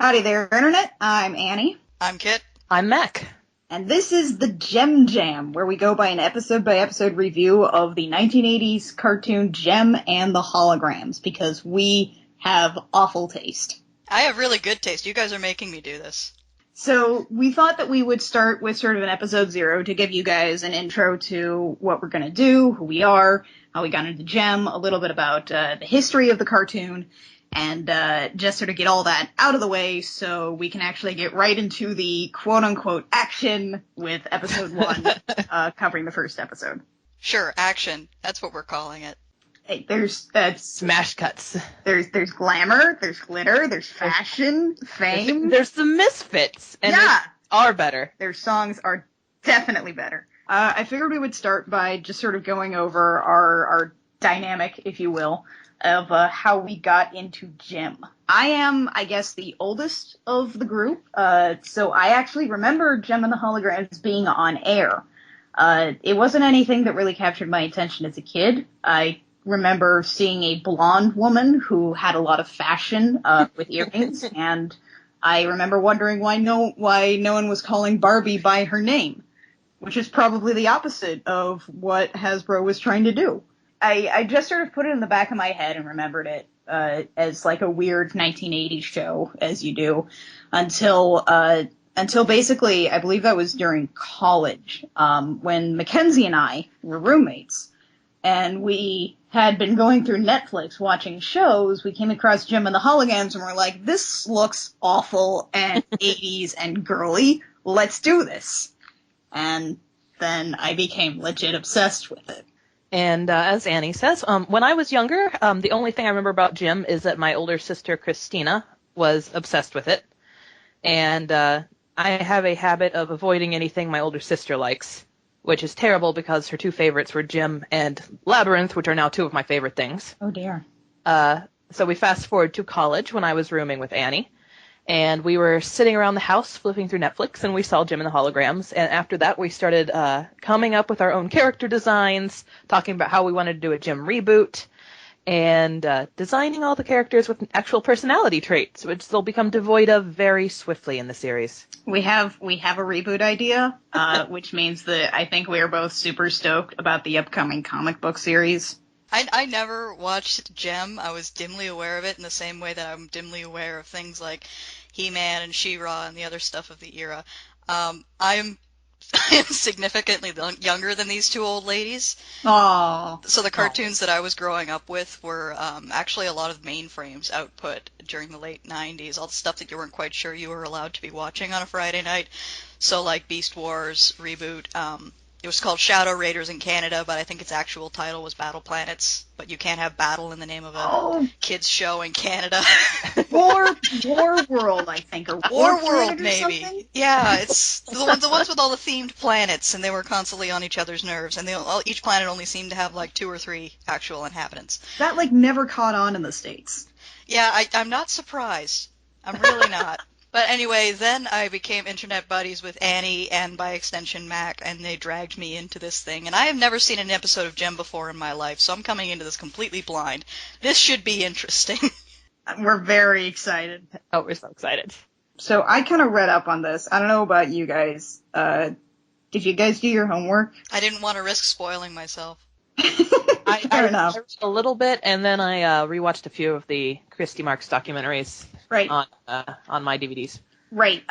Howdy there, Internet. I'm Annie. I'm Kit. I'm Mac. And this is the JEM Jam, where we go by an episode-by-episode review of the 1980s cartoon JEM and the Holograms, because we have awful taste. I have really good taste. You guys are making me do this. So we thought that we would start with sort of an episode 0 to give you guys an intro to what we're going to do, who we are, how we got into JEM, a little bit about the history of the cartoon, and just sort of get all that out of the way so we can actually get right into the quote-unquote action with episode 1, covering the first episode. Sure, action. That's what we're calling it. Hey, there's smash cuts. There's glamour, there's glitter, there's fashion, fame. There's the misfits, and yeah, are better. Their songs are definitely better. I figured we would start by just sort of going over our dynamic, if you will, of how we got into JEM. I am, I guess, the oldest of the group, so I actually remember JEM and the Holograms being on air. It wasn't anything that really captured my attention as a kid. I remember seeing a blonde woman who had a lot of fashion with earrings, and I remember wondering why no one was calling Barbie by her name, which is probably the opposite of what Hasbro was trying to do. I just sort of put it in the back of my head and remembered it as like a weird 1980s show, as you do, until basically, I believe that was during college, when Mackenzie and I were roommates, and we had been going through Netflix watching shows. We came across JEM and the Holograms and we're like, this looks awful and 80s and girly. Let's do this. And then I became legit obsessed with it. And as Annie says, when I was younger, the only thing I remember about JEM is that my older sister, Christina, was obsessed with it. And I have a habit of avoiding anything my older sister likes, which is terrible because her two favorites were JEM and Labyrinth, which are now two of my favorite things. Oh, dear. So we fast forward to college when I was rooming with Annie. And we were sitting around the house flipping through Netflix, and we saw JEM and the Holograms. And after that, we started coming up with our own character designs, talking about how we wanted to do a JEM reboot, and designing all the characters with actual personality traits, which they'll become devoid of very swiftly in the series. We have a reboot idea, which means that I think we are both super stoked about the upcoming comic book series. I never watched JEM. I was dimly aware of it in the same way that I'm dimly aware of things like He-Man and She-Ra and the other stuff of the era. I'm significantly younger than these two old ladies. Aww. So the cartoons that I was growing up with were actually a lot of mainframes output during the late 90s, all the stuff that you weren't quite sure you were allowed to be watching on a Friday night. So like Beast Wars reboot, it was called Shadow Raiders in Canada, but I think its actual title was Battle Planets. But you can't have battle in the name of a kids show in Canada. War World, I think, or War World, maybe. Something? Yeah, it's the ones with all the themed planets, and they were constantly on each other's nerves. And each planet only seemed to have like 2 or 3 actual inhabitants. That like never caught on in the States. Yeah, I'm not surprised. I'm really not. But anyway, then I became internet buddies with Annie and, by extension, Mac, and they dragged me into this thing. And I have never seen an episode of JEM before in my life, so I'm coming into this completely blind. This should be interesting. We're very excited. Oh, we're so excited. So I kind of read up on this. I don't know about you guys. Did you guys do your homework? I didn't want to risk spoiling myself. Fair enough. I read a little bit, and then I rewatched a few of the Christy Marks documentaries. Right. On my DVDs. Right.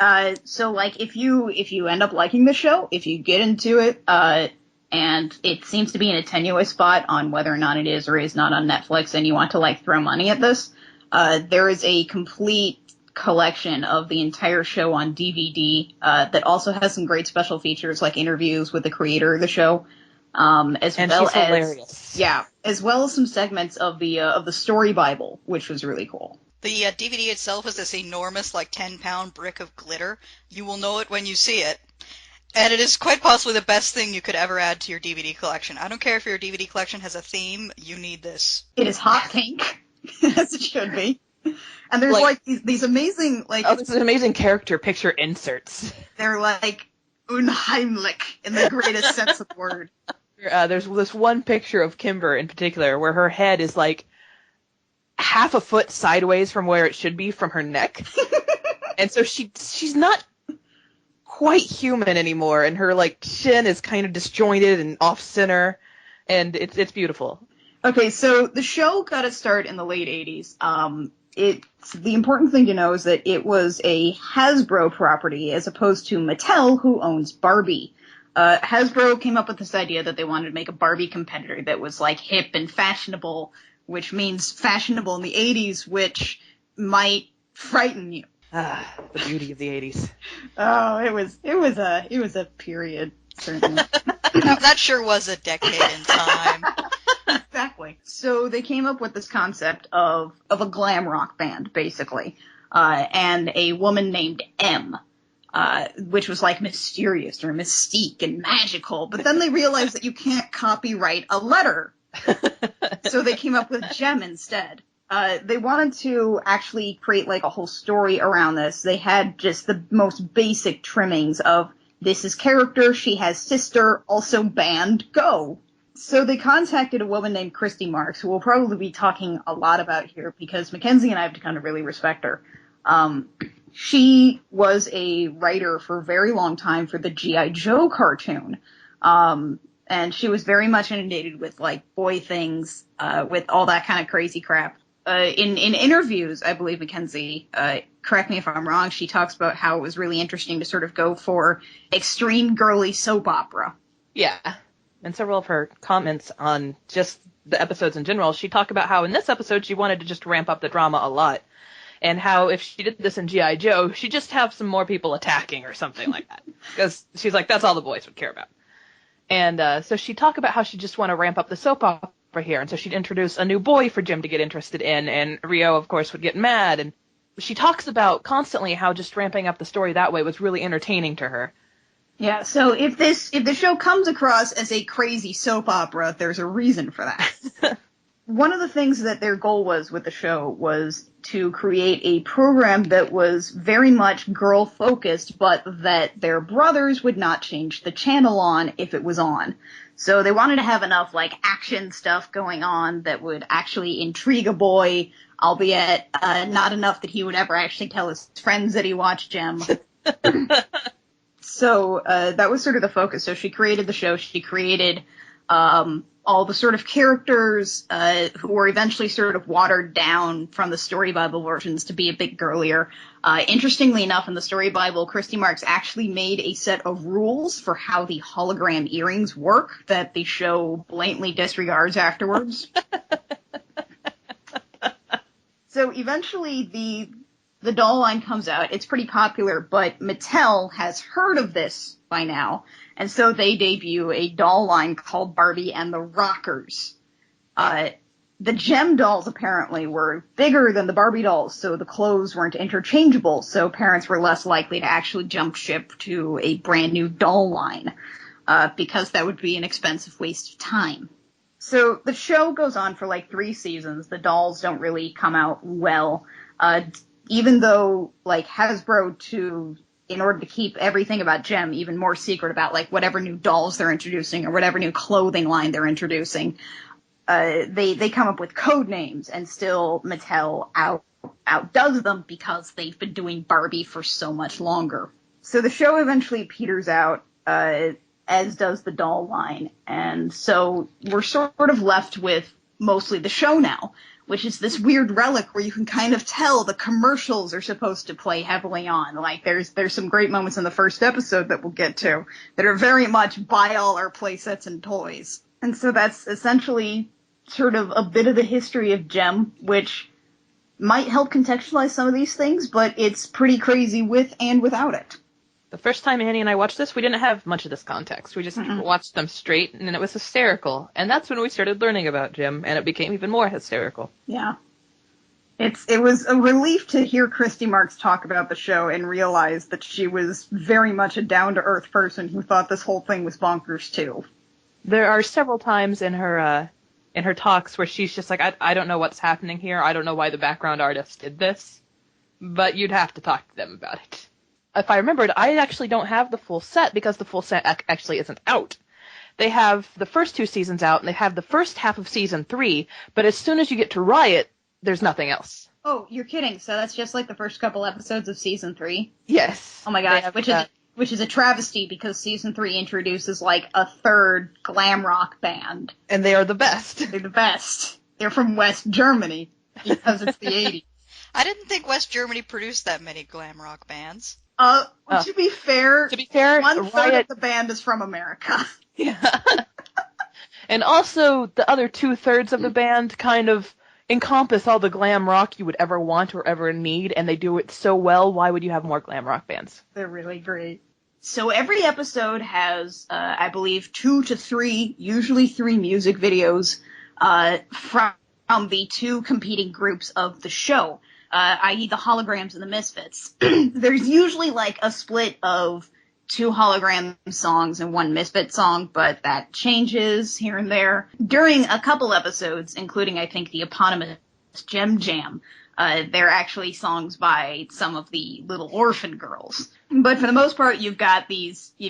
So like if you end up liking the show, if you get into it, and it seems to be in a tenuous spot on whether or not it is or is not on Netflix, and you want to like throw money at this, there is a complete collection of the entire show on DVD, that also has some great special features like interviews with the creator of the show. As well as some segments of the story Bible, which was really cool. The DVD itself is this enormous, like, 10-pound brick of glitter. You will know it when you see it. And it is quite possibly the best thing you could ever add to your DVD collection. I don't care if your DVD collection has a theme, you need this. It is hot pink, as it should be. And there's, like these amazing, like... Oh, this is amazing character picture inserts. They're, like, unheimlich, in the greatest sense of the word. There's this one picture of Kimber in particular where her head is, like, half a foot sideways from where it should be from her neck. And so she's not quite human anymore, and her like chin is kind of disjointed and off center, and it's beautiful. Okay, so the show got its start in the late 80s. The important thing to know is that it was a Hasbro property as opposed to Mattel, who owns Barbie. Hasbro came up with this idea that they wanted to make a Barbie competitor that was like hip and fashionable, which means fashionable in the 80s, which might frighten you. The beauty of the 80s. Oh, it was a period, certainly. That sure was a decade in time. Exactly. So they came up with this concept of a glam rock band, basically, and a woman named M, which was like mysterious or mystique and magical. But then they realized that you can't copyright a letter, so they came up with JEM instead. They wanted to actually create like a whole story around this. They had just the most basic trimmings of this is character, she has sister, also band, go. So they contacted a woman named Christy Marks, who we'll probably be talking a lot about here because Mackenzie and I have kind of really respect her. She was a writer for a very long time for the G.I. Joe cartoon. And she was very much inundated with like boy things, with all that kind of crazy crap. In interviews, I believe Mackenzie, correct me if I'm wrong, she talks about how it was really interesting to sort of go for extreme girly soap opera. Yeah. And several of her comments on just the episodes in general, she talked about how in this episode she wanted to just ramp up the drama a lot. And how if she did this in G.I. Joe, she'd just have some more people attacking or something like that. Because she's like, that's all the boys would care about. And so she'd talk about how she just want to ramp up the soap opera here. And so she'd introduce a new boy for Jim to get interested in. And Rio, of course, would get mad. And she talks about constantly how just ramping up the story that way was really entertaining to her. Yeah, so if the show comes across as a crazy soap opera, there's a reason for that. One of the things that their goal was with the show was to create a program that was very much girl-focused, but that their brothers would not change the channel on if it was on. So they wanted to have enough, like, action stuff going on that would actually intrigue a boy, albeit not enough that he would ever actually tell his friends that he watched JEM. So that was sort of the focus. So she created the show. She created all the sort of characters who were eventually sort of watered down from the Story Bible versions to be a bit girlier. Interestingly enough, in the Story Bible, Christy Marks actually made a set of rules for how the hologram earrings work that the show blatantly disregards afterwards. So eventually the doll line comes out. It's pretty popular, but Mattel has heard of this by now, and so they debut a doll line called Barbie and the Rockers. The JEM dolls apparently were bigger than the Barbie dolls, so the clothes weren't interchangeable, so parents were less likely to actually jump ship to a brand new doll line, because that would be an expensive waste of time. So the show goes on for like 3 seasons. The dolls don't really come out well. Even though, like, Hasbro, in order to keep everything about JEM even more secret about, like, whatever new dolls they're introducing or whatever new clothing line they're introducing, they come up with code names, and still Mattel outdoes them because they've been doing Barbie for so much longer. So the show eventually peters out, as does the doll line, and so we're sort of left with mostly the show now, which is this weird relic where you can kind of tell the commercials are supposed to play heavily on. Like, there's some great moments in the first episode that we'll get to that are very much buy all our play sets and toys. And so that's essentially sort of a bit of the history of JEM, which might help contextualize some of these things, but it's pretty crazy with and without it. The first time Annie and I watched this, we didn't have much of this context. We just watched them straight, and it was hysterical. And that's when we started learning about JEM, and it became even more hysterical. Yeah. It was a relief to hear Christy Marks talk about the show and realize that she was very much a down-to-earth person who thought this whole thing was bonkers, too. There are several times in her talks where she's just like, I don't know what's happening here. I don't know why the background artist did this. But you'd have to talk to them about it. If I remembered, I actually don't have the full set because the full set actually isn't out. They have the first 2 seasons out, and they have the first half of season 3, but as soon as you get to Riot, there's nothing else. Oh, you're kidding. So that's just like the first couple episodes of season 3? Yes. Oh my gosh, which is a travesty because season 3 introduces like a third glam rock band. And they are the best. They're the best. They're from West Germany because it's the 80s. I didn't think West Germany produced that many glam rock bands. To be fair, 1/3 Riot... of the band is from America. Yeah. And also, the other 2/3 of the band kind of encompass all the glam rock you would ever want or ever need, and they do it so well. Why would you have more glam rock bands? They're really great. So every episode has, I believe, 2 to 3, usually 3 music videos from the 2 competing groups of the show, i.e. the Holograms and the Misfits. There's usually like a split of 2 hologram songs and 1 Misfit song, but that changes here and there. During a couple episodes, including I think the eponymous JEM Jam, they're actually songs by some of the Little Orphan girls. But for the most part, you've got these 2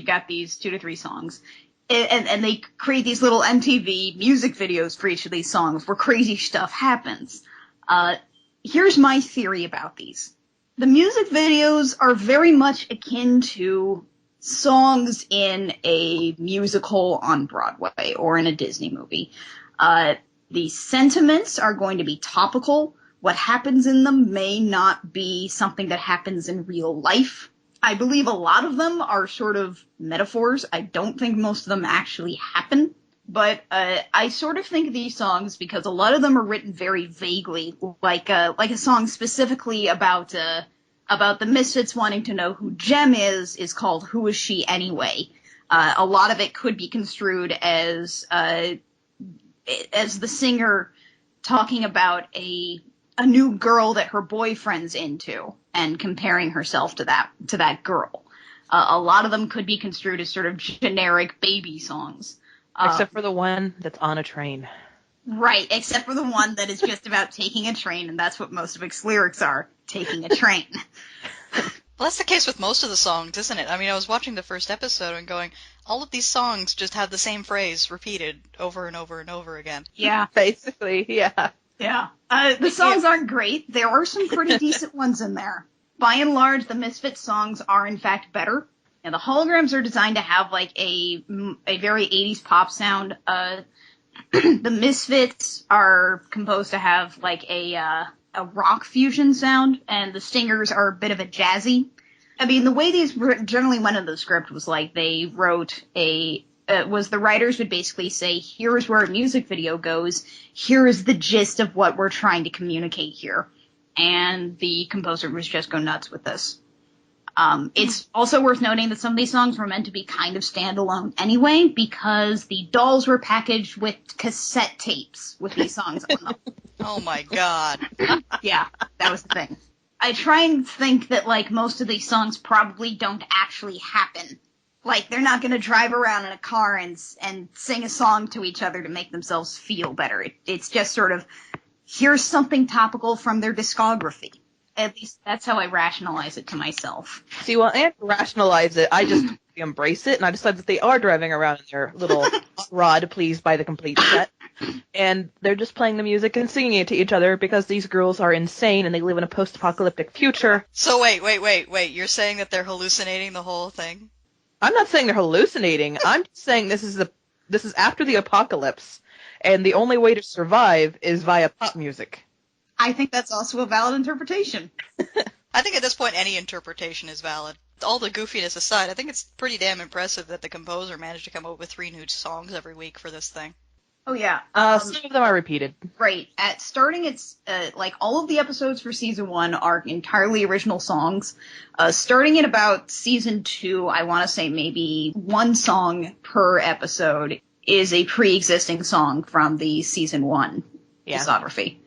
to 3 songs. And they create these little MTV music videos for each of these songs where crazy stuff happens. Here's my theory about these. The music videos are very much akin to songs in a musical on Broadway or in a Disney movie. The sentiments are going to be topical. What happens in them may not be something that happens in real life. I believe a lot of them are sort of metaphors. I don't think most of them actually happen. But I sort of think of these songs because a lot of them are written very vaguely, like a song specifically about the Misfits wanting to know who JEM is called Who Is She Anyway? A lot of it could be construed as the singer talking about a new girl that her boyfriend's into and comparing herself to that girl. A lot of them could be construed as sort of generic baby songs. Except for the one that's on a train. Right, except for the one that is just about taking a train, and that's what most of its lyrics are, taking a train. Well, that's the case with most of the songs, isn't it? I mean, I was watching the first episode and going, all of these songs just have the same phrase repeated over and over and over again. Yeah. Basically, yeah. Yeah. The songs aren't great. There are some pretty decent ones in there. By and large, the Misfits songs are in fact better. And the Holograms are designed to have like a very 80s pop sound. The Misfits are composed to have like a rock fusion sound, and the Stingers are a bit of a jazzy. I mean, the way these generally went into the script was like they wrote the writers would basically say, here's where a music video goes, here is the gist of what we're trying to communicate here. And the composer was just go nuts with this. It's also worth noting that some of these songs were meant to be kind of standalone anyway, because the dolls were packaged with cassette tapes with these songs on them. Oh my god. Yeah, that was the thing. I try and think that, like, most of these songs probably don't actually happen. Like, they're not gonna drive around in a car and sing a song to each other to make themselves feel better. It's just sort of, here's something topical from their discography. At least that's how I rationalize it to myself. See, well, and to rationalize it, I just embrace it, and I decide that they are driving around in their little rod, pleased by the complete set, and they're just playing the music and singing it to each other because these girls are insane and they live in a post-apocalyptic future. So wait, you're saying that they're hallucinating the whole thing? I'm not saying they're hallucinating. I'm just saying this is after the apocalypse, and the only way to survive is via pop music. I think that's also a valid interpretation. I think at this point any interpretation is valid. All the goofiness aside, I think it's pretty damn impressive that the composer managed to come up with 3 new songs every week for this thing. Oh yeah. Some of them are repeated. Right. Like all of the episodes for season 1 are entirely original songs. Starting in about season 2, I want to say maybe 1 song per episode is a pre-existing song from the season 1 discography.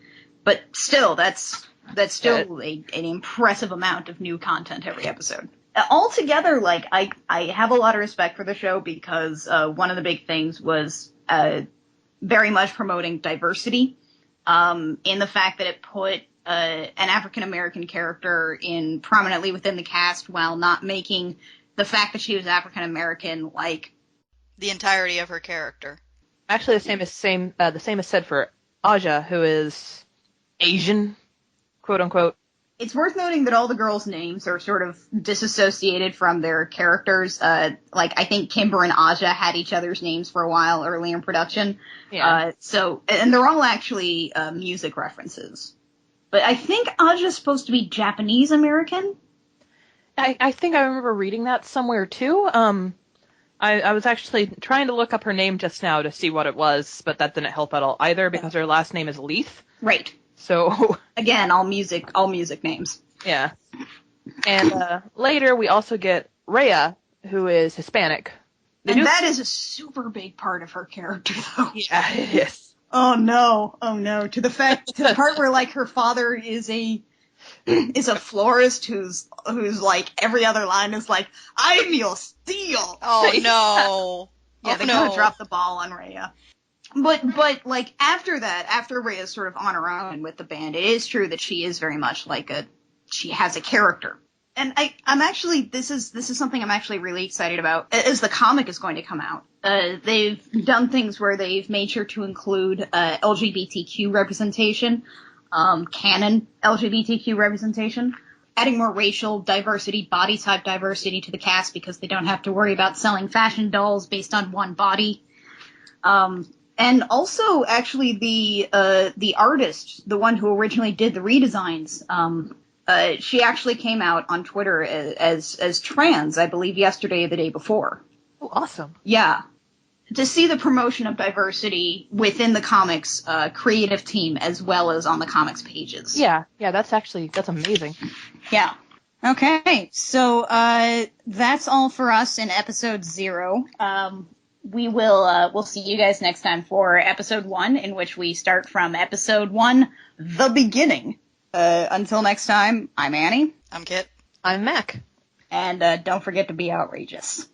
But still, that's still an impressive amount of new content every episode. Altogether, like, I have a lot of respect for the show because one of the big things was very much promoting diversity in the fact that it put an African-American character in prominently within the cast while not making the fact that she was African-American like the entirety of her character. Actually, the same is said for Aja, who is Asian. quote unquote. It's worth noting that all the girls' names are sort of disassociated from their characters. Like, I think Kimber and Aja had each other's names for a while early in production. Yeah. And they're all actually music references. But I think Aja's supposed to be Japanese American. I think I remember reading that somewhere too. I was actually trying to look up her name just now to see what it was, but that didn't help at all either because her last name is Leith. Right. So again, all music names. Yeah. And later we also get Rhea, who is Hispanic. And that is a super big part of her character, though. Yeah, it is. Oh no. To the part where like her father is a florist who's like every other line is like, I'm your steel. Oh no. Yeah, they kind of dropped the ball on Rhea. But like after that, after Rhea's sort of on her own with the band, it is true that she is very much like she has a character. And I'm actually, this is something I'm actually really excited about as the comic is going to come out. They've done things where they've made sure to include LGBTQ representation, canon LGBTQ representation, adding more racial diversity, body type diversity to the cast because they don't have to worry about selling fashion dolls based on one body. And also, actually, the artist, the one who originally did the redesigns, she actually came out on Twitter as trans, I believe, yesterday or the day before. Oh, awesome. Yeah. To see the promotion of diversity within the comics creative team as well as on the comics pages. Yeah, that's amazing. Yeah. Okay, so that's all for us in episode 0. We'll see you guys next time for episode 1, in which we start from episode 1, the beginning. Until next time, I'm Annie. I'm Kit. I'm Mac. And don't forget to be outrageous.